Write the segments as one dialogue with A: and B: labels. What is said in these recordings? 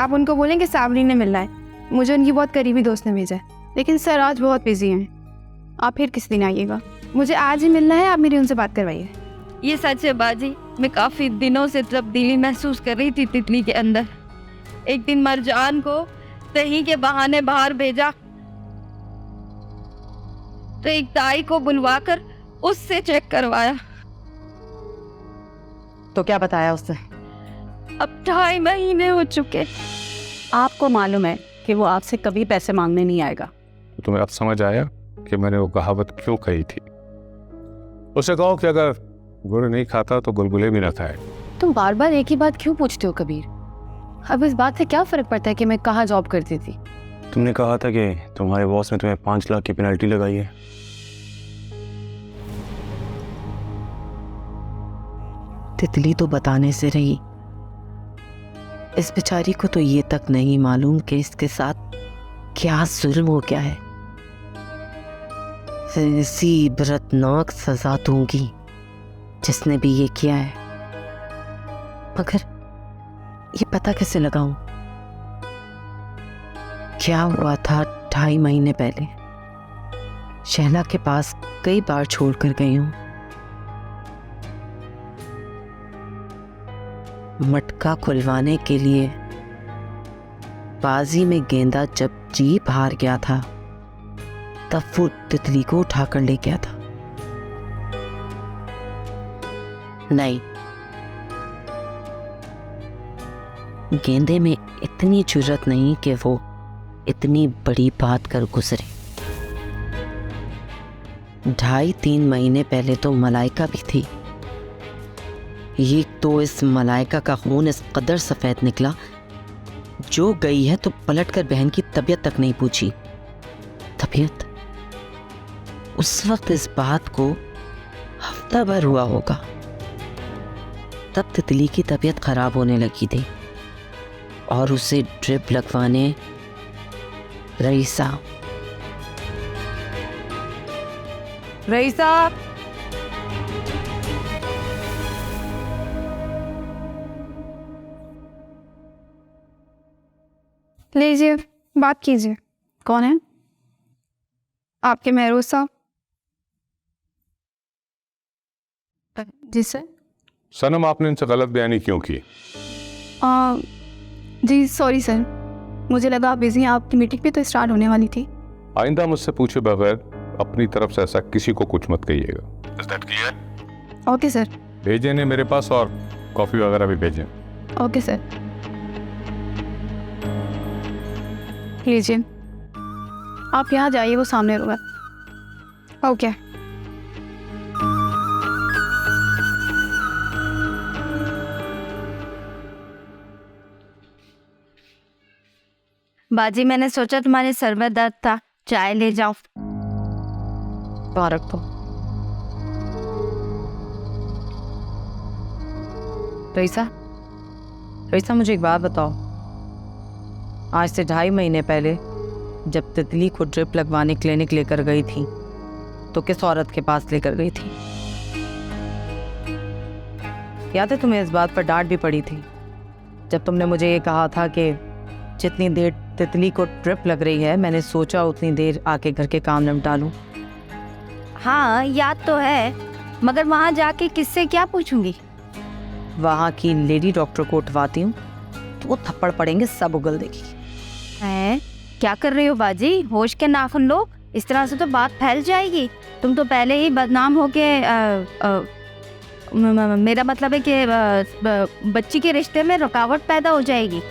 A: आप उनको बोलें कि सावरी ने मिलना है, मुझे उनकी बहुत करीबी दोस्त ने भेजा है। लेकिन सर आज बहुत बिजी हैं, आप फिर किस दिन आइएगा। मुझे आज ही मिलना है, आप मेरी उनसे बात करवाइए।
B: ये सच है बाजी, मैं काफ़ी दिनों से तब्दीली महसूस कर रही थी तितली के अंदर। एक दिन मरजान को कहीं के बहाने बाहर भेजा तो एक दाई को बुलवाकर उससे चेक करवाया।
C: तो क्या बताया उसने?
B: अब 2.5 महीने हो चुके।
C: आपको मालूम है कि वो आपसे कभी पैसे मांगने नहीं आएगा।
D: तो तुम्हें अब समझ आया कि मैंने वो कहावत क्यों कही थी। उसे कहो कि अगर गुड़ नहीं खाता तो गुलगुले भी ना खाए।
E: तुम बार बार एक ही बात क्यों पूछते हो कबीर? अब इस बात से क्या फर्क पड़ता है कि मैं कहाँ जॉब करती थी?
F: तुमने कहा था कि तुम्हारे बॉस ने तुम्हें 5 लाख की पेनल्टी लगाई है।
G: तितली तो बताने से रही, इस बेचारी को तो ये तक नहीं मालूम कि इसके साथ क्या जुल्म हो गया है। ऐसी इबरतनाक सजा दूंगी जिसने भी ये किया है। मगर ये पता कैसे लगाऊं? क्या हुआ था 2.5 महीने पहले? शहला के पास कई बार छोड़कर गई हूं। मटका खुलवाने के लिए बाजी में गेंदा जब जीप हार गया था तब वो तितली को उठाकर ले गया था। नहीं, गेंदे में इतनी जुर्रत नहीं कि वो इतनी बड़ी बात कर गुजरे। 2.5-3 महीने पहले तो मलाइका भी थी। ये तो इस मलाइका का खून इस कदर सफ़ेद निकला, जो गई है तो पलटकर बहन की तबीयत तक नहीं पूछी। तबीयत? उस वक्त इस बात को हफ्ता भर हुआ होगा। तब तितली की तबीयत खराब होने लगी थी और उसे ड्रिप लगवाने रईसा
A: लीजिए, बात कीजिए।
E: कौन है?
A: आपके महरोज साहब।
E: जी सर।
D: सनम, आपने इनसे गलत बयानी क्यों की?
A: जी सॉरी सर, मुझे लगा आप बिजी हैं, आपकी मीटिंग भी तो स्टार्ट होने वाली थी।
D: आइंदा मुझसे पूछे बगैर अपनी तरफ से ऐसा किसी को कुछ मत कहिएगा। Is that clear?
A: Okay sir.
D: भेजें ने मेरे पास, और कॉफ़ी वगैरह भी भेजें।
A: Okay sir. लीजिए,
E: आप यहाँ जाइए, वो सामने रूम है।
A: ओके।
B: बाजी, मैंने सोचा तुम्हारे सर में दर्द था, चाय ले जाओ।
E: वहाँ रख दो।
C: रईसा, मुझे एक बात बताओ। आज से 2.5 महीने पहले जब तितली को ड्रिप लगवाने क्लिनिक लेकर गई थी तो किस औरत के पास लेकर गई थी? याद है तुम्हें? इस बात पर डांट भी पड़ी थी जब तुमने मुझे ये कहा था कि जितनी देर तितली को ड्रिप लग रही है, मैंने सोचा उतनी देर आके घर के काम निपटा लूं।
B: हाँ याद तो है, मगर वहाँ जाके किससे क्या पूछूंगी?
C: वहाँ की लेडी डॉक्टर को उठवाती हूँ तो वो थप्पड़ पड़ेंगे, सब उगल देगी।
B: हैं? क्या कर रही हो बाजी? होश के नाखून लो, इस तरह से तो बात फैल जाएगी। तुम तो पहले ही बदनाम हो के मेरा मतलब है कि बच्ची के रिश्ते में रुकावट पैदा हो जाएगी।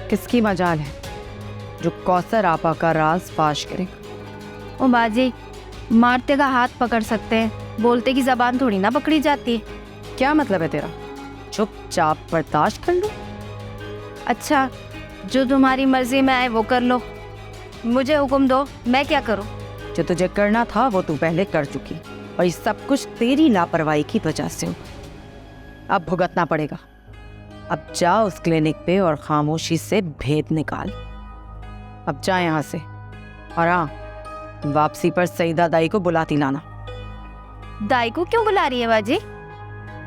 C: किसकी मजाल है जो कौसर आपा का राज फाश करे?
B: ओ बाजी, मारते का हाथ पकड़ सकते हैं, बोलते की जबान थोड़ी ना पकड़ी जाती है।
C: क्या मतलब है तेरा? चुपचाप बर्दाश्त कर लो।
B: अच्छा, जो तुम्हारी मर्जी में आए वो कर लो, मुझे हुक्म दो, मैं क्या करूं?
C: जो तुझे करना था वो तू पहले कर चुकी, और ये सब कुछ तेरी लापरवाही की वजह से हुआ। अब भुगतना पड़ेगा। अब जा उस क्लिनिक पे और खामोशी से भेद निकाल। अब जा यहाँ से, और हाँ, वापसी पर सईदा दाई को बुलाती लाना।
B: दाई को क्यों बुला रही है बाजी?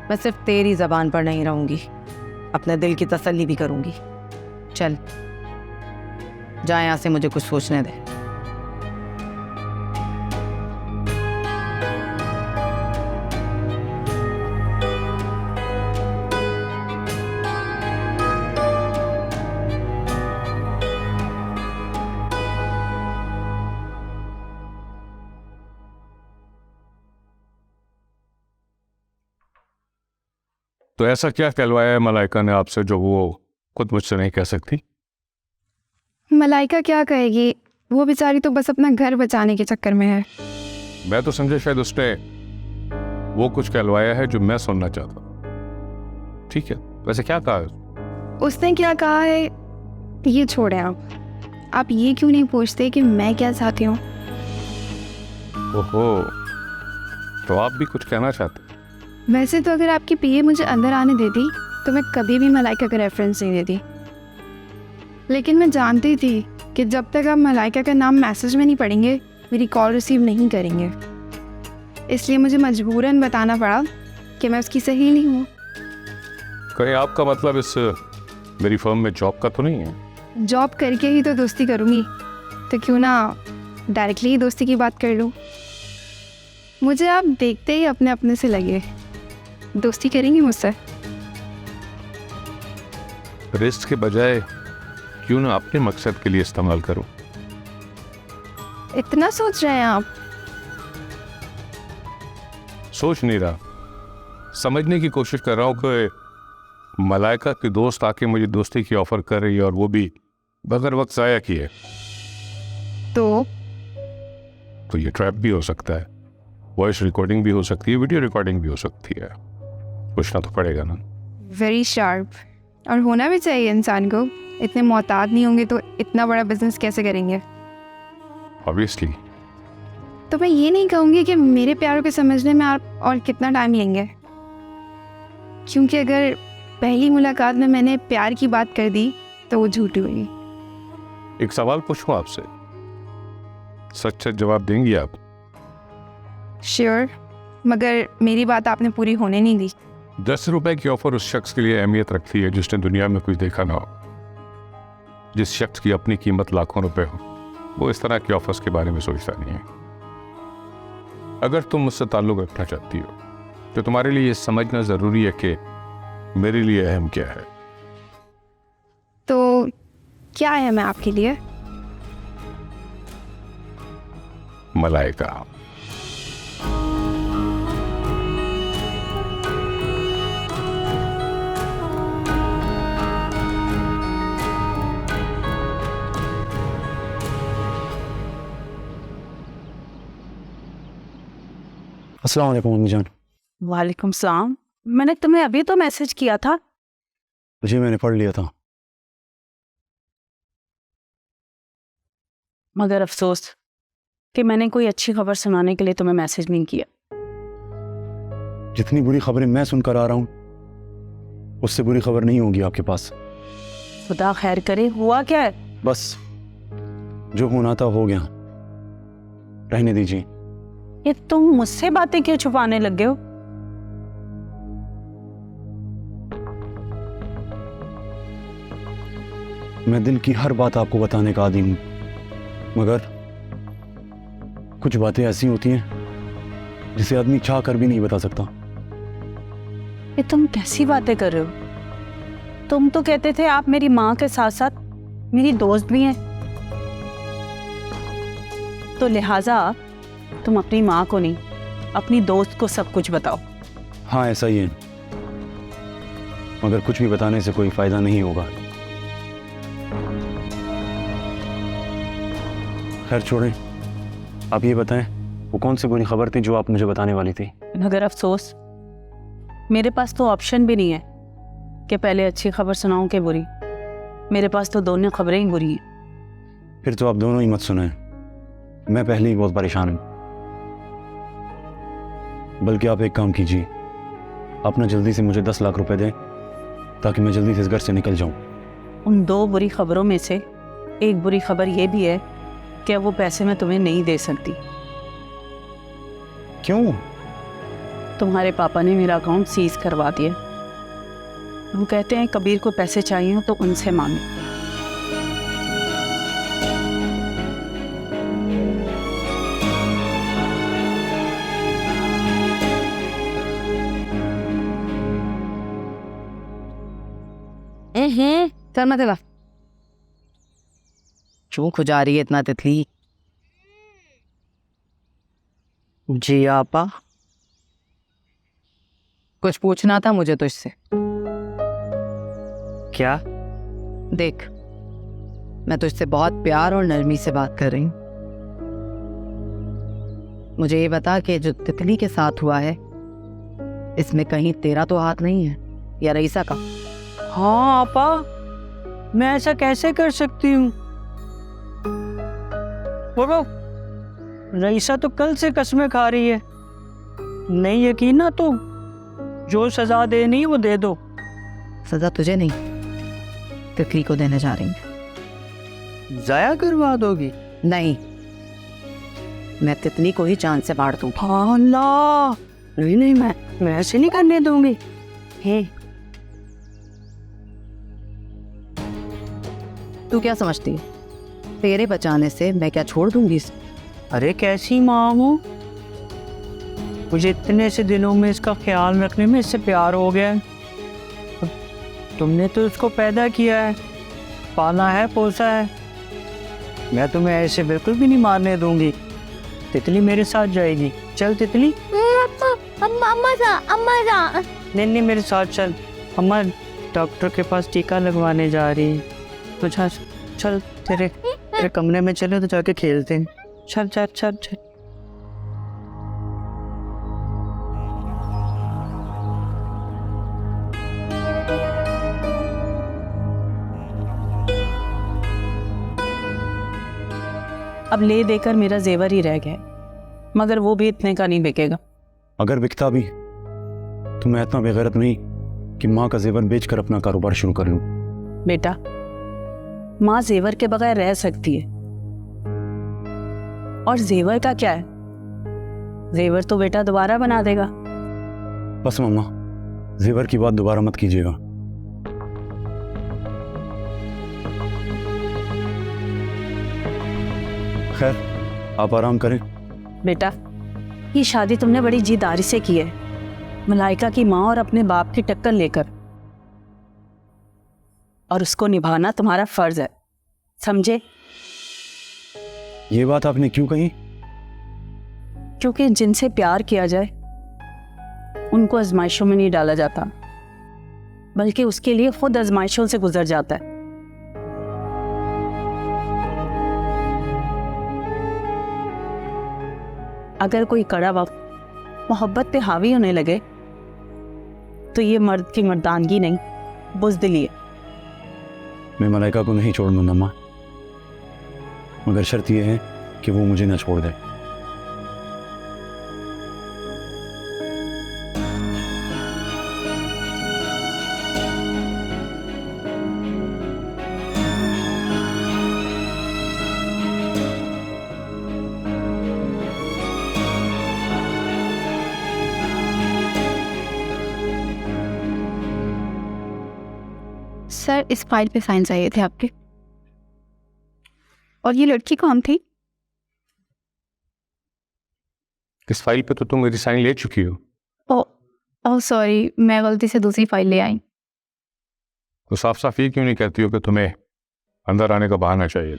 C: मैं सिर्फ तेरी जबान पर नहीं रहूंगी, अपने दिल की तसल्ली भी करूंगी। चल जा यहाँ से, मुझे कुछ सोचने दे।
D: तो ऐसा क्या कहलवाया है मलाइका ने आपसे जो वो खुद मुझसे नहीं कह सकती?
A: मलाइका क्या कहेगी, वो बेचारी तो बस अपना घर बचाने के चक्कर में है।
D: मैं तो समझे शायद उसने वो कुछ कहलवाया है जो मैं सुनना चाहता। ठीक है, वैसे क्या कहा है?
A: उसने क्या कहा है ये छोड़े आप ये क्यों नहीं पूछते कि मैं क्या चाहती हूँ?
D: ओहो, तो आप भी कुछ कहना चाहते?
A: वैसे तो अगर आपकी पीए मुझे अंदर आने देती तो मैं कभी भी मलाइका का रेफरेंस नहीं देती, लेकिन मैं जानती थी कि जब तक आप मलाइका का नाम मैसेज में नहीं पढ़ेंगे मेरी कॉल रिसीव नहीं करेंगे, इसलिए मुझे मजबूरन बताना पड़ा कि मैं उसकी सहेली हूँ।
D: कहीं आपका मतलब इस मेरी फर्म में जॉब का तो नहीं है?
A: जॉब करके ही तो दोस्ती करूँगी, तो क्यों ना डायरेक्टली ही दोस्ती की बात कर लूँ। मुझे आप देखते ही अपने अपने से लगे, दोस्ती करेंगी मुझसे?
D: रिस्क के बजाय क्यों ना अपने मकसद के लिए इस्तेमाल करूं?
A: इतना सोच रहे हैं आप?
D: सोच नहीं रहा, समझने की कोशिश कर रहा हूं कि मलाइका की दोस्त आके मुझे दोस्ती की ऑफर कर रही है और वो भी बगैर वक्त ज़ाया किए। तो ये ट्रैप भी हो सकता है, वॉइस रिकॉर्डिंग भी हो सकती है, वीडियो रिकॉर्डिंग भी हो सकती है। पूछना तो पड़ेगा ना।
A: वेरी शार्प, और होना भी चाहिए इंसान को। इतने मोहतात नहीं होंगे तो इतना बड़ा बिजनेस कैसे करेंगे?
D: ऑब्वियसली।
A: तो मैं ये नहीं कहूँगी कि मेरे प्यार को समझने में आप और कितना टाइम लेंगे, क्योंकि अगर पहली मुलाकात में मैंने प्यार की बात कर दी तो वो झूठी हुई।
D: एक सवाल पूछूं आपसे, सच सच जवाब देंगी आप?
A: श्योर, मगर मेरी बात आपने पूरी होने नहीं दी।
D: 10 रुपए की ऑफर उस शख्स के लिए अहमियत रखती है जिसने दुनिया में कुछ देखा ना हो। जिस शख्स की अपनी कीमत लाखों रुपए हो, वो इस तरह की ऑफर्स के बारे में सोचता नहीं है। अगर तुम मुझसे ताल्लुक रखना चाहती हो तो तुम्हारे लिए ये समझना जरूरी है कि मेरे लिए अहम क्या है।
A: तो क्या है मैं आपके लिए?
D: मलाइका।
F: अस्सलाम वालेकुम अम्मी जान।
H: वालेकुम सलाम। मैंने तुम्हें अभी तो मैसेज किया था।
F: जी मैंने पढ़ लिया था।
H: मगर अफसोस कि मैंने कोई अच्छी खबर सुनाने के लिए तुम्हें मैसेज नहीं किया।
F: जितनी बुरी खबरें मैं सुनकर आ रहा हूँ उससे बुरी खबर नहीं होगी आपके पास।
H: खुदा खैर करे। हुआ क्या है?
F: बस जो होना था हो गया, रहने दीजिए।
H: ये तुम मुझसे बातें क्यों छुपाने लगे हो?
F: मैं दिल की हर बात आपको बताने का आदी हूं, मगर कुछ बातें ऐसी होती हैं जिसे आदमी चाह कर भी नहीं बता सकता।
H: ये तुम कैसी बातें कर रहे हो? तुम तो कहते थे आप मेरी माँ के साथ साथ मेरी दोस्त भी हैं, तो लिहाजा तुम अपनी माँ को नहीं अपनी दोस्त को सब कुछ बताओ।
F: हाँ ऐसा ही है, मगर कुछ भी बताने से कोई फायदा नहीं होगा। खैर छोड़ें, आप ये बताएं वो कौन सी बुरी खबर थी जो आप मुझे बताने वाली थी?
H: मगर अफसोस मेरे पास तो ऑप्शन भी नहीं है कि पहले अच्छी खबर सुनाऊं कि बुरी। मेरे पास तो दोनों खबरें ही बुरी हैं।
F: फिर तो आप दोनों ही मत सुनाएं, मैं पहले ही बहुत परेशान हूँ। बल्कि आप एक काम कीजिए, आप ना जल्दी से मुझे 10 लाख रुपए दें ताकि मैं जल्दी से इस घर से निकल जाऊं।
H: उन दो बुरी खबरों में से एक बुरी खबर यह भी है कि वो पैसे मैं तुम्हें नहीं दे सकती।
F: क्यों?
H: तुम्हारे पापा ने मेरा अकाउंट सीज करवा दिया। वो कहते हैं कबीर को पैसे चाहिए हो तो उनसे मांगे।
G: चल मत ला। क्यों खुजा रही है इतना तितली? जी आपा, कुछ पूछना था मुझे तुझसे।
I: क्या?
G: देख, मैं तुझसे बहुत प्यार और नरमी से बात कर रही हूँ। मुझे ये बता कि जो तितली के साथ हुआ है, इसमें कहीं तेरा तो हाथ नहीं है या रईसा का?
I: हाँ आपा, मैं ऐसा कैसे कर सकती हूँ? बोलो, रईसा तो कल से कसमें खा रही है। नहीं यकीन ना तो जो सजा देनी वो दे दो।
G: सजा तुझे नहीं, तितली को देने जा रही हूँ।
I: जाया करवा दोगी?
G: नहीं, मैं तितली को ही जान से मार दूंगी।
I: हाँ अल्लाह, नहीं नहीं, मैं ऐसे नहीं करने दूंगी।
G: तू क्या समझती है, तेरे बचाने से मैं क्या छोड़ दूंगी इसे?
I: अरे कैसी माँ हो, मुझे इतने से दिनों में इसका ख्याल रखने में इससे प्यार हो गया है। तुमने तो इसको पैदा किया है, पाला है, पोसा है। मैं तुम्हें ऐसे बिल्कुल भी नहीं मारने दूंगी। तितली मेरे साथ जाएगी। चल तितली।
B: अम्मा जा।
I: नहीं मेरे साथ चल। अम्मा डॉक्टर के पास टीका लगवाने जा रही है। तो चल तेरे कमरे में चले तो जाके खेलते हैं। चल चल चल चल।
H: अब ले देकर मेरा जेवर ही रह गया, मगर वो भी इतने का नहीं बिकेगा।
F: अगर बिकता भी तो मैं इतना बेगैरत नहीं कि माँ का जेवर बेचकर अपना कारोबार शुरू कर लूं।
H: बेटा, माँ जेवर के बगैर रह सकती है, और जेवर का क्या है, जेवर तो बेटा दोबारा बना देगा।
F: बस मम्मा, जेवर की बात दोबारा मत कीजिएगा। खैर, आप आराम करें।
H: बेटा, ये शादी तुमने बड़ी जिद्दारी से की है, मलाइका की माँ और अपने बाप की टक्कर लेकर, और उसको निभाना तुम्हारा फर्ज है, समझे?
F: ये बात आपने क्यों कही?
H: क्योंकि जिनसे प्यार किया जाए उनको आजमाइशों में नहीं डाला जाता, बल्कि उसके लिए खुद आजमाइशों से गुजर जाता है। अगर कोई कड़ा वक्त मोहब्बत पे हावी होने लगे तो ये मर्द की मर्दानगी नहीं, बुज़दिली है।
F: मैं मलाइका को नहीं छोड़ूंगा माँ, मगर शर्त यह है कि वो मुझे न छोड़ दे।
A: सर, इस फाइल पे साइन चाहिए थे आपके। और ये लड़की कौन थी?
D: इस फाइल पे तो तुम मेरी साइन ले चुकी हो।
A: ओह सॉरी, मैं गलती से दूसरी फाइल ले आई।
D: तो साफ साफ ये क्यों नहीं कहती हो कि तुम्हें अंदर आने का बहाना चाहिए?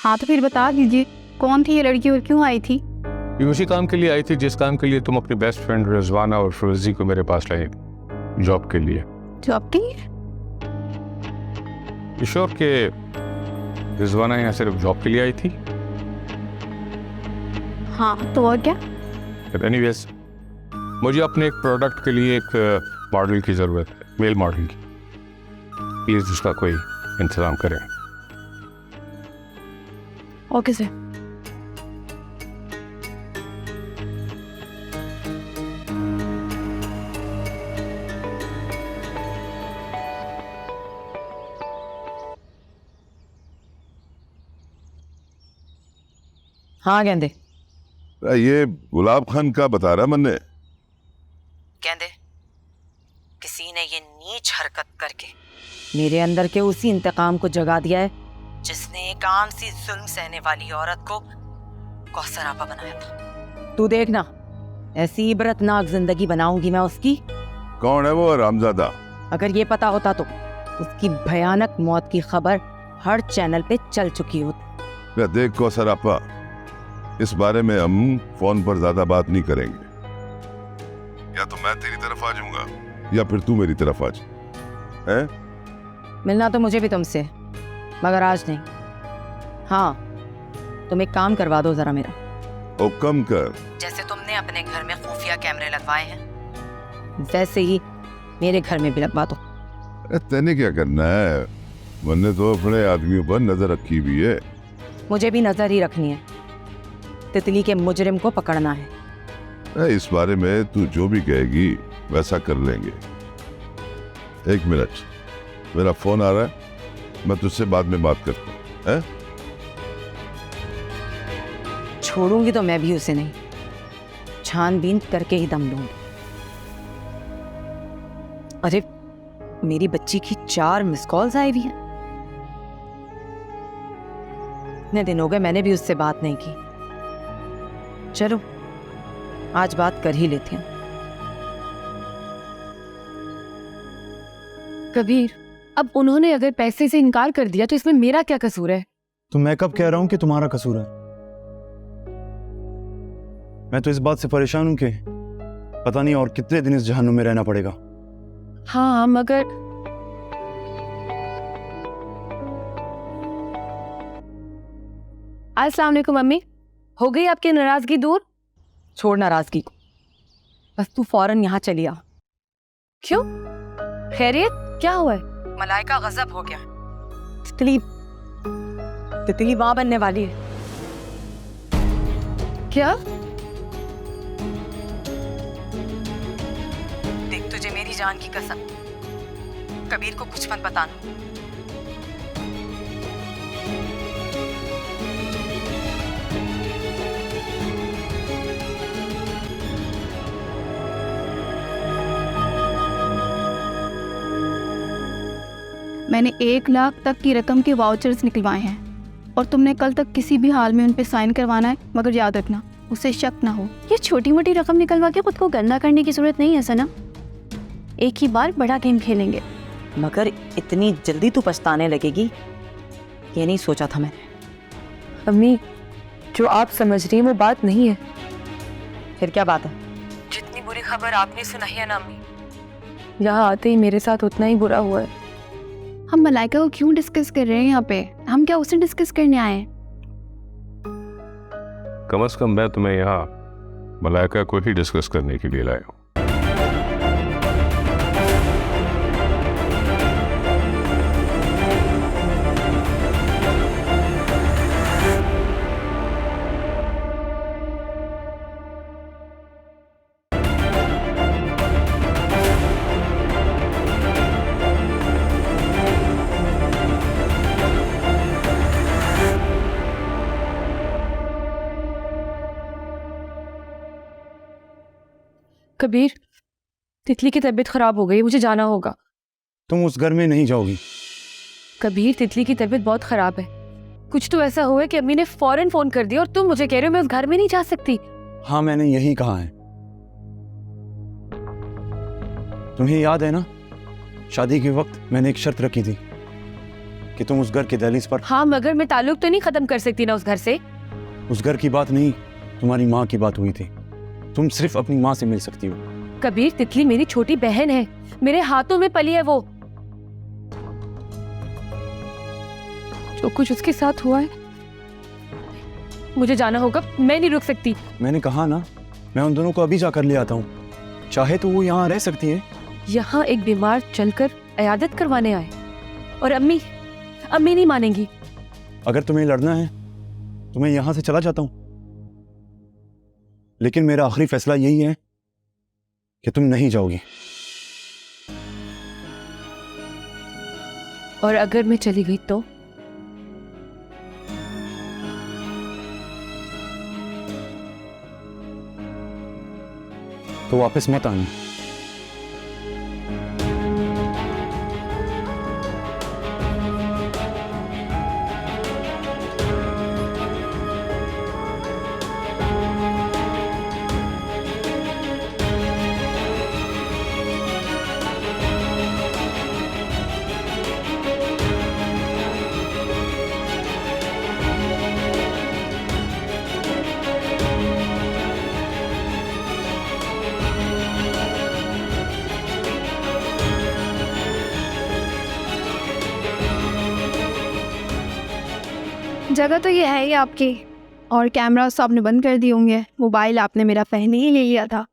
A: हाँ तो फिर बता दीजिए, कौन थी ये लड़की और क्यों आई थी?
D: ये उसी काम के लिए आई थी जिस काम के लिए तुम अपनी बेस्ट फ्रेंड रिजवाना और फिरोजी को मेरे पास लाई, जॉब के लिए।
A: जॉब के लिए?
D: ईश्वर के रिजवाना यहाँ सिर्फ जॉब के लिए आई थी?
A: हाँ तो और क्या?
D: एनीवेज, मुझे अपने एक प्रोडक्ट के लिए एक मॉडल की ज़रूरत है, मेल मॉडल की। प्लीज़ उसका कोई इंतज़ाम करें।
A: Okay sir.
G: हाँ गेंदे।
J: ये गुलाब खान का बता रहा मैंने,
G: कुछ हरकत करके मेरे अंदर के उसी इंतकाम को जगा दिया है जिसने एक आम सी जुल्म सहने वाली औरत को कौसर आपा बनाया था। तू देखना, ऐसी इबरतनाक जिंदगी बनाऊंगी मैं उसकी।
J: कौन है वो रामजादा?
G: अगर ये पता होता तो उसकी भयानक मौत की खबर हर चैनल पे चल चुकी होती।
J: देख कौसर आपा, इस बारे में हम फोन पर ज्यादा बात नहीं करेंगे। या तो मैं तेरी तरफ आ जाऊंगा या फिर तू मेरी तरफ आ जा। हैं?
G: मिलना तो मुझे भी तुमसे, मगर आज नहीं। हाँ, तुम एक काम करवा दो जरा मेरा।
J: ओ कम कर।
G: जैसे तुमने अपने घर में खुफिया कैमरे लगवाए हैं, वैसे ही मेरे घर में भी लगवा दो।
J: तेने क्या करना है? मैंने तो अपने आदमियों पर नजर रखी हुई है।
G: मुझे भी नजर ही रखनी है। तितली के मुजरिम को पकड़ना है।
J: इस बारे में तू जो भी कहेगी वैसा कर लेंगे। एक मिनट, मेरा फोन आ रहा है, मैं तुझसे बाद में बात करता हूँ।
G: छोड़ूंगी तो मैं भी उसे नहीं, छानबीन करके ही दम लूंगी। अरे मेरी बच्ची की 4 मिस कॉल्स आई हुई हैं। इतने दिन हो गए मैंने भी उससे बात नहीं की। चलो आज बात कर ही लेती हूँ।
E: कबीर, अब उन्होंने अगर पैसे से इनकार कर दिया तो इसमें मेरा क्या कसूर है?
F: तो मैं कब कह रहा हूं कि तुम्हारा कसूर है? मैं तो इस बात से परेशान हूं कि पता नहीं और कितने दिन इस जहन्नुम में रहना पड़ेगा।
E: हाँ मगर अस्सलाम वालेकुम मम्मी, हो गई आपकी नाराजगी दूर?
G: छोड़ नाराजगी को, बस तू फौरन यहाँ चली आ।
E: क्यों? खैरियत क्या हुआ है?
G: मलाइका गजब हो गया। तितली तितली मां बनने वाली है।
E: क्या?
G: देख, तुझे मेरी जान की कसम, कबीर को कुछ मत बताना।
A: मैंने 1 लाख तक की रकम के वाउचर्स निकलवाए हैं और तुमने कल तक किसी भी हाल में उन पे साइन करवाना है, मगर याद रखना उससे शक ना हो। ये छोटी मोटी रकम निकलवा के खुद को गंदा करने की जरूरत नहीं है सना। एक ही बार बड़ा गेम खेलेंगे।
G: मगर इतनी जल्दी तू पछताने लगेगी ये नहीं सोचा था मैंने।
E: अम्मी, जो आप समझ रही हैं वो बात नहीं है।
G: फिर क्या बात है?
E: जितनी बुरी खबर आपने सुनाई है ना अम्मी, यहाँ आते ही मेरे साथ उतना ही बुरा हुआ है।
A: हम मलाइका को क्यों डिस्कस कर रहे हैं यहाँ पे? हम क्या उसे डिस्कस करने आए हैं?
D: कम से कम मैं तुम्हें यहाँ मलाइका को ही डिस्कस करने के लिए लाया हूँ।
E: कबीर, तितली की तबीयत खराब हो गई, मुझे जाना होगा।
F: तुम उस घर में नहीं जाओगी।
E: कबीर, तितली की तबीयत बहुत खराब है। कुछ तो ऐसा हुआ है कि अम्मी ने फौरन फोन कर दिया और तुम मुझे कह रहे हो मैं उस घर में नहीं जा सकती।
F: हाँ, मैंने यही कहा है। तुम्हें याद है ना, शादी के वक्त मैंने एक शर्त रखी थी कि तुम उस घर के दहलीज पर।
E: हाँ, मगर मैं ताल्लुक तो नहीं खत्म कर सकती ना उस घर से।
F: उस घर की बात नहीं, तुम्हारी माँ की बात हुई थी। तुम सिर्फ अपनी माँ से मिल सकती हो।
E: कबीर, तितली मेरी छोटी बहन है, मेरे हाथों में पली है वो। जो कुछ उसके साथ हुआ है, मुझे जाना होगा, मैं नहीं रुक सकती।
F: मैंने कहा ना, मैं उन दोनों को अभी जाकर ले आता हूँ। चाहे तो वो यहाँ रह सकती है।
E: यहाँ एक बीमार चलकर इयादत करवाने आए और अम्मी नहीं मानेंगी।
F: अगर तुम्हें लड़ना है तो मैं यहाँ से चला जाता हूँ, लेकिन मेरा आखिरी फैसला यही है कि तुम नहीं जाओगी।
E: और अगर मैं चली गई
F: तो वापस मत आना।
A: जगह तो ये है ही आपकी, और कैमरा तो आपने बंद कर दिए होंगे, मोबाइल आपने मेरा पहले ही ले लिया था।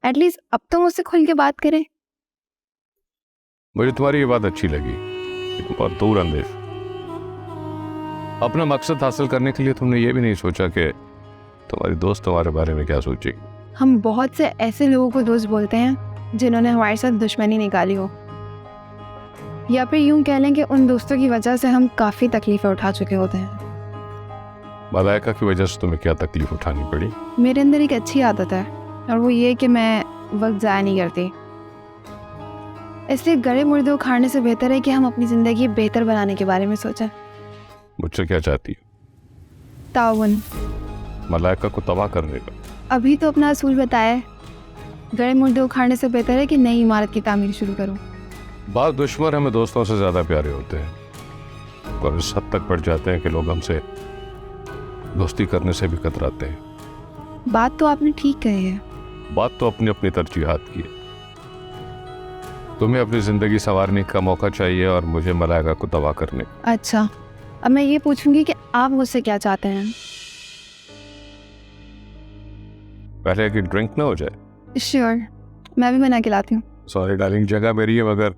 A: एटलीस्ट अब तो मुझसे खुल के बात करें।
D: मुझे तुम्हारी ये बात अच्छी लगी, लेकिन बहुत दूर अंदेश। अपना मकसद हासिल करने के लिए तुमने ये भी नहीं सोचा कि तुम्हारी दोस्त तुम्हारे बारे में क्या सोचेगी।
A: हम बहुत से ऐसे लोगों को दोस्त बोलते हैं जिन्होंने हमारे साथ दुश्मनी निकाली हो, या फिर यूं कह लें कि उन दोस्तों की वजह से हम काफ़ी तकलीफ़ें उठा चुके होते हैं।
D: मलाइका की वजह से तुम्हें क्या तकलीफ उठानी पड़ी?
A: मेरे अंदर एक अच्छी आदत है, और वो ये कि मैं वक्त ज़ाया नहीं करती। इसलिए गड़े मुर्दे उखाड़ने से बेहतर है कि हम अपनी ज़िंदगी बेहतर बनाने के बारे में सोचें।
D: मुझसे क्या चाहती हो?
A: ताउन।
D: मलाइका को तबाह करने का?
A: अभी तो अपना असूल बताया, गड़े मुर्दे उखाड़ने से बेहतर है कि नई इमारत की तामीर शुरू करूं।
D: बात दुश्मन हमें दोस्तों से ज़्यादा प्यारे होते हैं, और इस हद तक बढ़ जाते हैं कि लोग हमसे दोस्ती करने से भी कतराते हैं।
A: बात तो आपने ठीक कही है।
D: बात तो अपनी अपनी तरजीहात की है। तुम्हें अपनी ज़िंदगी संवारने का मौका चाहिए और मुझे मलाइका को तबाह करने।
A: अच्छा, अब मैं ये पूछूंगी कि आप मुझसे क्या चाहते हैं?
D: पहले कि ड्रिंक ना हो जाए।
A: श्योर, मैं भी बना के लाती हूँ।
D: सॉरी डार्लिंग, जगह मेरी है, मगर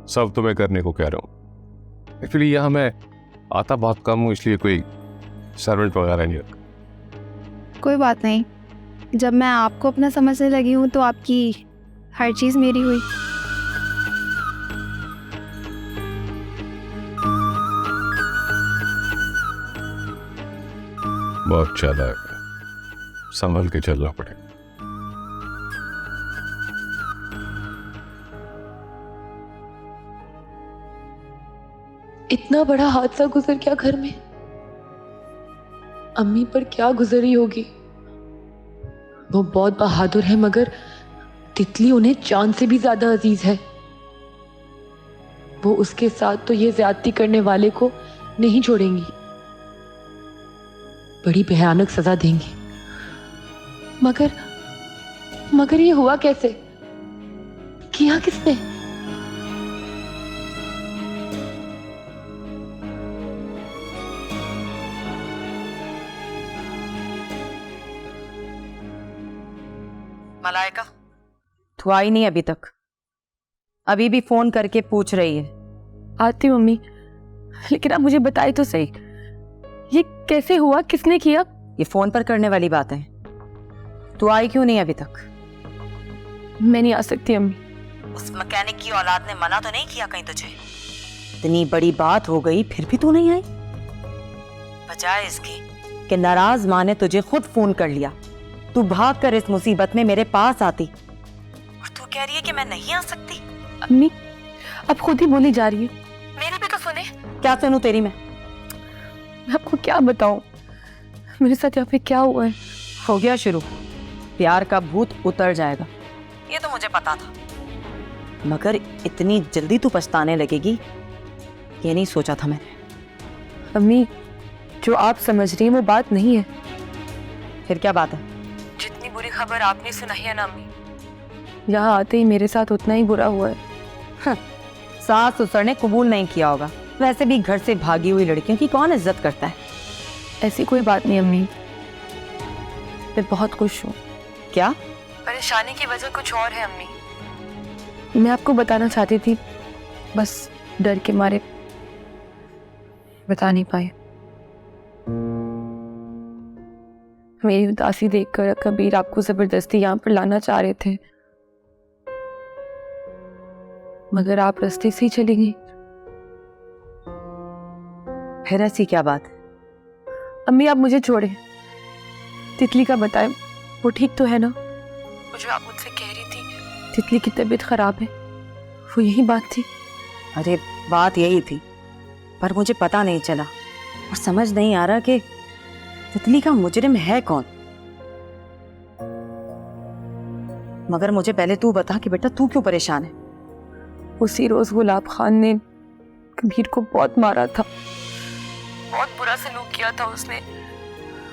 D: सब तुम्हें करने को कह रहा हूँ। एक्चुअली यहाँ मैं आता बहुत कम हूँ, इसलिए कोई सर्वेंट वगैरह नहीं रखा।
A: कोई बात नहीं, जब मैं आपको अपना समझने लगी हूँ तो आपकी हर चीज़ मेरी हुई।
D: बहुत चालाक है, संभल के चलना पड़ेगा।
E: इतना बड़ा हादसा गुजर गया घर में, अम्मी पर क्या गुजरी होगी। वो बहुत बहादुर है, मगर तितली उन्हें जान से भी ज्यादा अजीज है। वो उसके साथ तो ये ज्यादती करने वाले को नहीं छोड़ेंगी, बड़ी भयानक सजा देंगी। मगर ये हुआ कैसे? किया किसने?
C: मलाइका, तू आई नहीं अभी तक? अभी भी फोन करके पूछ रही है।
E: आती हूँ मम्मी, लेकिन आप मुझे बताए तो सही, ये कैसे हुआ, किसने किया?
C: ये फोन पर करने वाली बात है। तू आई क्यों नहीं अभी तक?
E: मैं नहीं आ सकती अम्मी।
C: उस मैकेनिक की औलाद ने मना तो नहीं किया कहीं तुझे? इतनी बड़ी बात हो गई फिर भी तू नहीं आई? बजाय इसके कि नाराज माँ ने तुझे खुद फोन कर लिया, तू भाग कर इस मुसीबत में मेरे पास आती, और तू कह रही है कि मैं नहीं आ सकती।
E: अम्मी, अब खुद ही बोली जा रही है। मेरी भी तो सुने।
C: क्या सुनूं तेरी मैं
E: आपको क्या बताऊं, मेरे साथ यहाँ पे क्या हुआ है।
C: हो गया शुरू, प्यार का भूत उतर जाएगा, ये तो मुझे पता था, मगर इतनी जल्दी तू पछताने लगेगी ये नहीं सोचा था मैंने।
E: अम्मी, जो आप समझ रही हैं वो बात नहीं है।
C: फिर क्या बात है?
E: जितनी बुरी खबर आपने सुनाई है ना अम्मी, यहाँ आते ही मेरे साथ उतना ही बुरा हुआ है।
C: सास ससुर ने कबूल नहीं किया होगा, वैसे भी घर से भागी हुई लड़कियों की कौन इज्जत करता है।
E: ऐसी कोई बात नहीं अम्मी, मैं बहुत खुश हूँ।
C: क्या?
E: परेशानी की वजह कुछ और है अम्मी, मैं आपको बताना चाहती थी, बस डर के मारे बता नहीं पाए। मेरी उदासी देखकर कबीर आपको जबरदस्ती यहाँ पर लाना चाह रहे थे, मगर आप रास्ते से ही चली गई।
C: फिर ऐसी क्या बात है?
E: अम्मी, आप मुझे छोड़े, तितली का बताएं, वो ठीक तो है ना? वो जो आप मुझसे कह रही थी तितली की तबीयत खराब है, वो यही बात थी?
C: अरे बात यही थी, पर मुझे पता नहीं चला और समझ नहीं आ रहा कि तितली का मुजरिम है कौन। मगर मुझे पहले तू बता कि बेटा तू क्यों परेशान है?
E: उसी रोज गुलाब खान ने कबीर को बहुत मारा था, बहुत बुरा सलूक किया था उसने,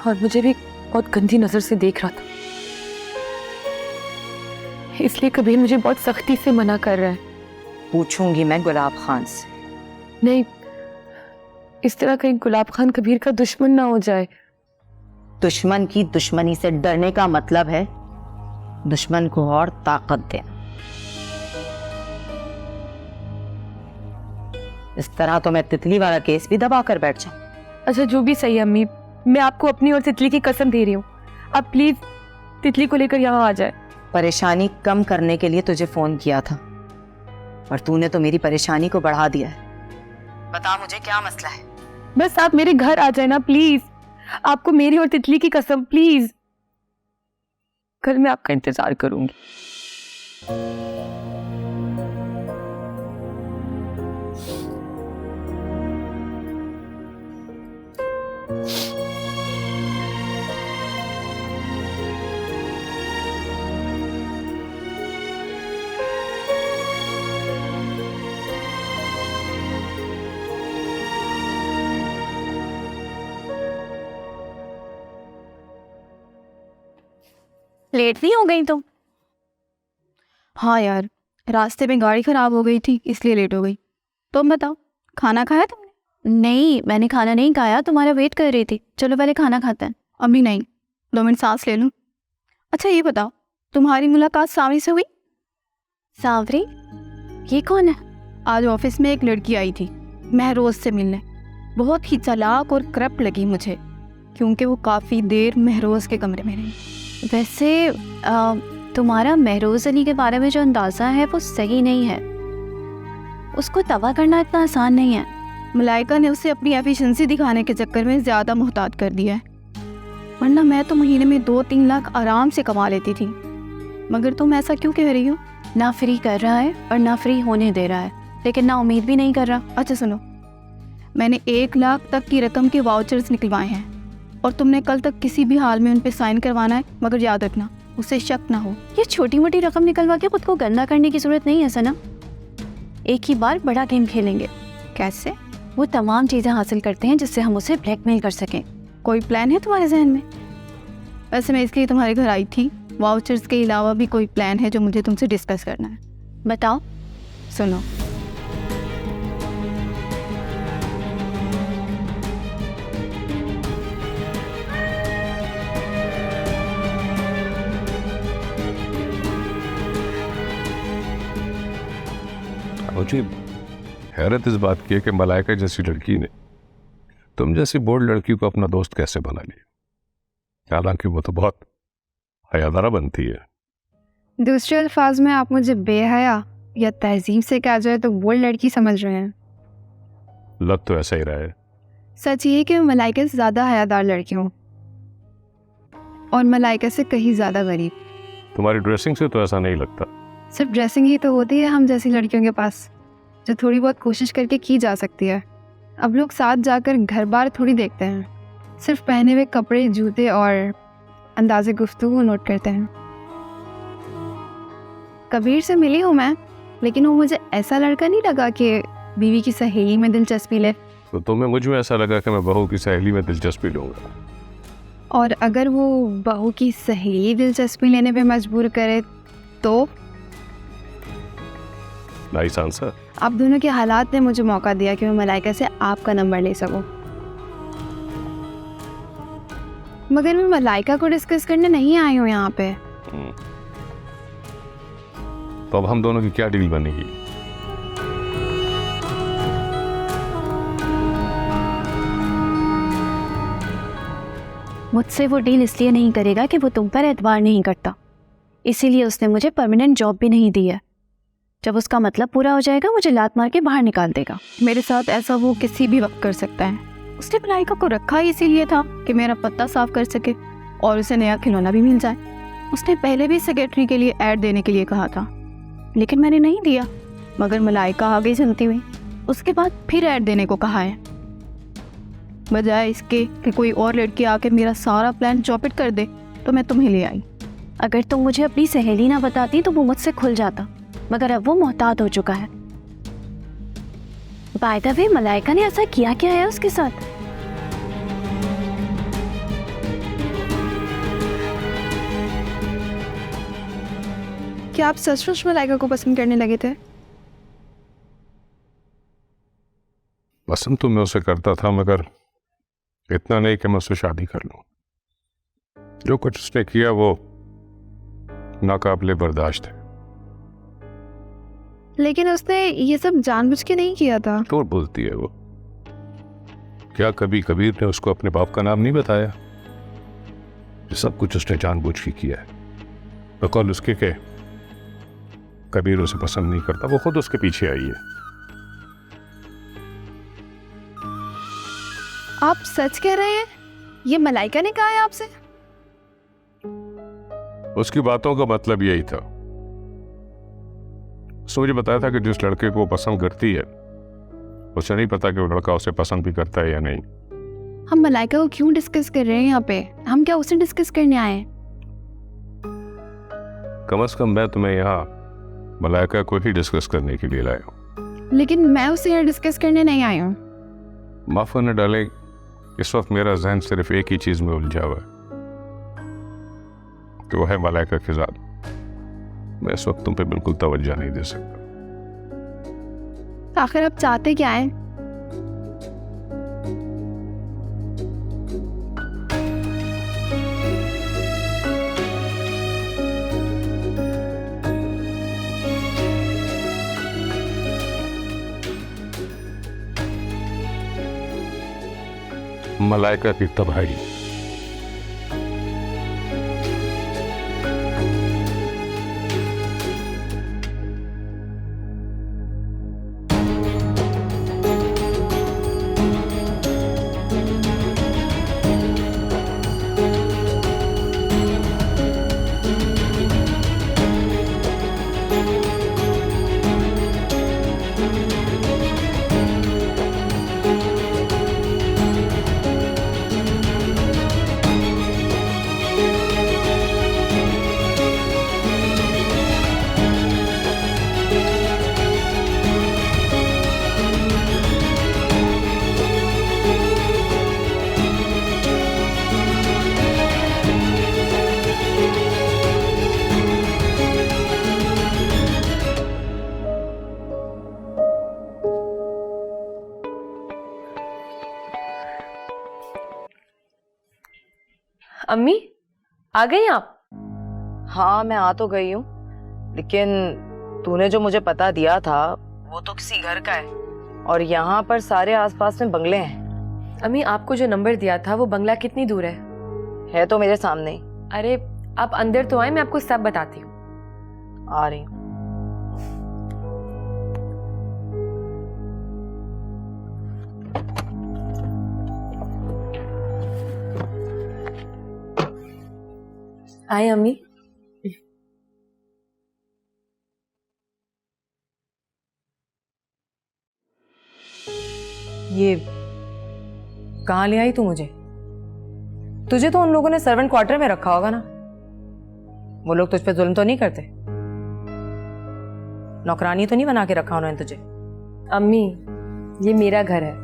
E: और मुझे भी बहुत गंदी नजर से देख रहा था। इसलिए कबीर मुझे बहुत सख्ती से मना कर रहा है।
C: पूछूंगी मैं गुलाब खान से।
E: नहीं, इस तरह कहीं गुलाब खान कबीर का दुश्मन ना हो जाए।
G: दुश्मन की दुश्मनी से डरने का मतलब है दुश्मन को और ताकत देना। इस तरह तो मैं तितली वाला केस भी दबा कर बैठ जाऊं।
E: अच्छा जो भी सही है अम्मी, मैं आपको अपनी और तितली की कसम दे रही हूँ, आप प्लीज तितली को लेकर यहाँ आ जाए।
G: परेशानी कम करने के लिए तुझे फोन किया था और तूने तो मेरी परेशानी को बढ़ा दिया है। बता मुझे क्या मसला है।
E: बस आप मेरे घर आ जाए ना प्लीज, आपको मेरी और तितली की कसम, प्लीज। कल मैं आपका इंतजार करूंगी।
A: लेट नहीं हो गई तुम? हाँ यार, रास्ते में गाड़ी खराब हो गई थी इसलिए लेट हो गई। तुम बताओ, खाना खाया तुमने? नहीं, मैंने खाना नहीं खाया, तुम्हारा वेट कर रही थी। चलो पहले खाना खाते हैं। अभी नहीं, 2 मिनट सांस ले लूँ। अच्छा ये बताओ, तुम्हारी मुलाकात सांवरी से हुई? सांवरी? ये कौन है? आज ऑफिस में एक लड़की आई थी महरोज से मिलने। बहुत ही चालाक और करप्ट लगी मुझे, क्योंकि वो काफ़ी देर महरोज के कमरे में रही। वैसे तुम्हारा महरोज अली के बारे में जो अंदाज़ा है वो सही नहीं है। उसको तवा करना इतना आसान नहीं है। मलाइका ने उसे अपनी एफिशिएंसी दिखाने के चक्कर में ज़्यादा मुहतात कर दिया है, वरना मैं तो महीने में 2-3 लाख आराम से कमा लेती थी। मगर तुम ऐसा क्यों कह रही हो? ना फ्री कर रहा है और ना फ्री होने दे रहा है, लेकिन ना उम्मीद भी नहीं कर रहा। अच्छा सुनो, मैंने 1 लाख तक की रकम के वाउचर्स निकलवाए हैं और तुमने कल तक किसी भी हाल में उन पे साइन करवाना है, मगर याद रखना उसे शक ना हो। ये छोटी मोटी रकम निकलवा के खुद को गंदा करने की जरूरत नहीं है सना। एक ही बार बड़ा गेम खेलेंगे। कैसे? वो तमाम चीज़ें हासिल करते हैं जिससे हम उसे ब्लैकमेल कर सकें। कोई प्लान है तुम्हारे जहन में? वैसे मैं इसके लिए तुम्हारे घर आई थी। वाउचर्स के अलावा भी कोई प्लान है जो मुझे तुमसे डिस्कस करना है? बताओ। सुनो,
D: मुझे हैरत इस बात की है कि मलाइका जैसी लड़की ने तुम जैसी बोल्ड लड़की को अपना दोस्त कैसे बना लिया। हालांकि वो तो बहुत हयादारा बनती है।
A: दूसरे अल्फाज में आप मुझे बेहया या तहजीब से कहा जाए तो बोल्ड लड़की समझ रहे हैं।
D: लग तो ऐसा ही रहा है।
A: सच ये कि मैं मलाइका से ज़्यादा हयादार लड़की हूँ और मलाइका से कहीं ज़्यादा गरीब।
D: तुम्हारी ड्रेसिंग से तो ऐसा नहीं लगता।
A: सिर्फ ड्रेसिंग ही तो होती है हम जैसी लड़कियों के पास, जो थोड़ी बहुत कोशिश करके की जा सकती है। अब लोग साथ जाकर घर बार थोड़ी देखते हैं, सिर्फ पहने हुए कपड़े, जूते और अंदाज़े गुफ्तगू नोट करते हैं। कबीर से मिली हूँ मैं, लेकिन वो मुझे ऐसा लड़का नहीं लगा कि बीवी की सहेली में दिलचस्पी ले।
D: तो तुम्हें मुझ में ऐसा लगा कि मैं बहू की सहेली में दिलचस्पी लूँगा।
A: और अगर वो बहू की सहेली दिलचस्पी लेने पे मजबूर करे तो?
D: Nice answer.
A: आप दोनों के हालात ने मुझे मौका दिया कि मैं मलाइका से आपका नंबर ले सकूं। मगर मैं मलाइका को डिस्कस करने नहीं आई हूँ यहाँ पे।
D: तो अब हम दोनों की क्या डील बनेगी?
A: मुझसे वो डील इसलिए नहीं करेगा कि वो तुम पर एतबार नहीं करता, इसीलिए उसने मुझे परमानेंट जॉब भी नहीं दी है। जब उसका मतलब पूरा हो जाएगा मुझे लात मार के बाहर निकाल देगा। मेरे साथ ऐसा वो किसी भी वक्त कर सकता है। उसने मलाइका को रखा ही इसीलिए था कि मेरा पत्ता साफ कर सके और उसे नया खिलौना भी मिल जाए। उसने पहले भी सेक्रेटरी के लिए ऐड देने के लिए कहा था, लेकिन मैंने नहीं दिया। मगर मलाइका आगे चलती हुई उसके बाद फिर ऐड देने को कहा है, बजाय इसके कि कोई और लड़की आके मेरा सारा प्लान चौपट कर दे। तो मैं तुम्हें ले आई। अगर तुम मुझे अपनी सहेली ना बताती तो वो मुझसे खुल जाता, मगर अब वो मोहतात हो चुका है। बाय द वे, मलाइका ने ऐसा किया क्या है उसके साथ? क्या आप सचमुच मलाइका को पसंद करने लगे थे?
D: पसंद तो मैं उसे करता था, मगर इतना नहीं कि मैं उससे शादी कर लूं। जो कुछ उसने किया वो नाकाबिले बर्दाश्त है।
A: लेकिन उसने ये सब जानबूझ के नहीं किया था।
D: तो बोलती है वो। क्या कभी कबीर ने उसको अपने बाप का नाम नहीं बताया? ये सब कुछ उसने जानबूझ के किया है। बकौल उसके के कबीर उसे पसंद नहीं करता, वो खुद उसके पीछे आई है।
A: आप सच कह रहे हैं? ये मलाइका ने कहा है आपसे?
D: उसकी बातों का मतलब यही था। उसने मुझे बताया था कि जिस लड़के को वो पसंद करती है उसे नहीं पता कि वो लड़का उसे पसंद भी करता है या नहीं।
A: हम मलाइका को क्यों डिस्कस कर रहे हैं यहाँ पे? हम क्या उसे डिस्कस करने आए हैं?
D: कम से कम मैं तुम्हें यहाँ मलाइका को ही डिस्कस करने के लिए लाया हूँ।
A: लेकिन मैं उससे यहाँ डिस्कस करने नहीं आई हूँ।
D: माफ करने डाले, इस वक्त मेरा जहन सिर्फ एक ही चीज में उलझा हुआ है, कि वो है मलाइका के साथ। मैं इस वक्त तुम पे बिल्कुल तवज्जो नहीं दे सकता।
A: आखिर आप चाहते क्या हैं?
D: मलाइका की तबाही।
E: अम्मी आ गई आप?
C: हाँ, मैं आ तो गई हूँ, लेकिन तूने जो मुझे पता दिया था वो तो किसी घर का है, और यहाँ पर सारे आसपास में बंगले हैं।
E: अम्मी आपको जो नंबर दिया था वो बंगला कितनी दूर है
C: तो मेरे सामने ही।
E: अरे आप अंदर तो आए, मैं आपको सब बताती हूँ।
C: आ रही हूँ।
E: आए अम्मी। ये कहाँ ले आई तू मुझे? तुझे तो उन लोगों ने सर्वेंट क्वार्टर में रखा होगा ना? वो लोग तुझ पे जुल्म तो नहीं करते? नौकरानी तो नहीं बना के रखा उन्होंने तुझे? अम्मी ये मेरा घर है,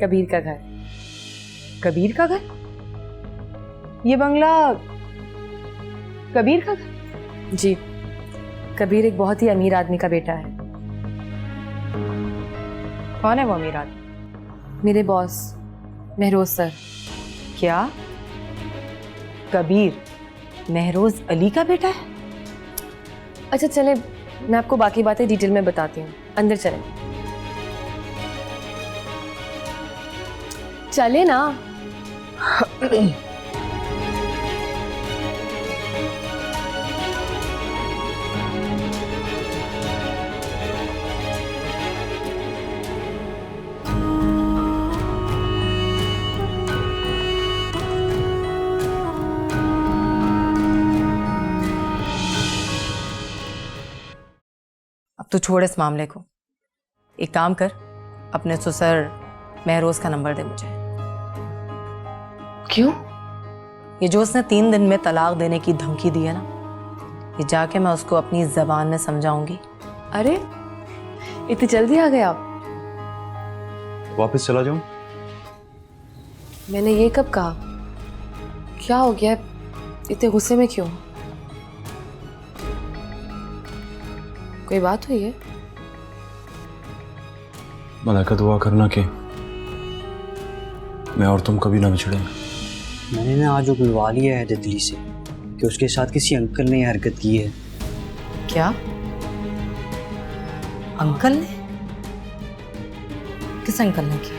E: कबीर का घर। कबीर का घर? ये बंगला कबीर का घर? जी, कबीर एक बहुत ही अमीर आदमी का बेटा है।
C: कौन है वो अमीर आदमी?
E: मेरे बॉस महरोज सर।
C: क्या कबीर महरोज अली का बेटा है?
E: अच्छा चले, मैं आपको बाकी बातें डिटेल में बताती हूँ। अंदर चले। चले ना। अब तू छोड़ इस मामले को। एक काम कर, अपने ससुर महरोज का नंबर दे मुझे।
C: क्यों?
E: ये जो उसने 3 दिन में तलाक देने की धमकी दी है ना, ये जाके मैं उसको अपनी जबान में समझाऊंगी। अरे इतनी जल्दी आ गए आप?
F: वापस चला जाऊं?
E: मैंने ये कब कहा? क्या हो गया? इतने गुस्से में क्यों? कोई बात हुई है?
F: मलाइका दुआ करना कि मैं और तुम कभी ना बिछड़े।
I: मैंने ना आज उगलवा लिया है तितली से कि उसके साथ किसी अंकल ने यह हरकत की है।
G: क्या? अंकल ने? किस अंकल ने की?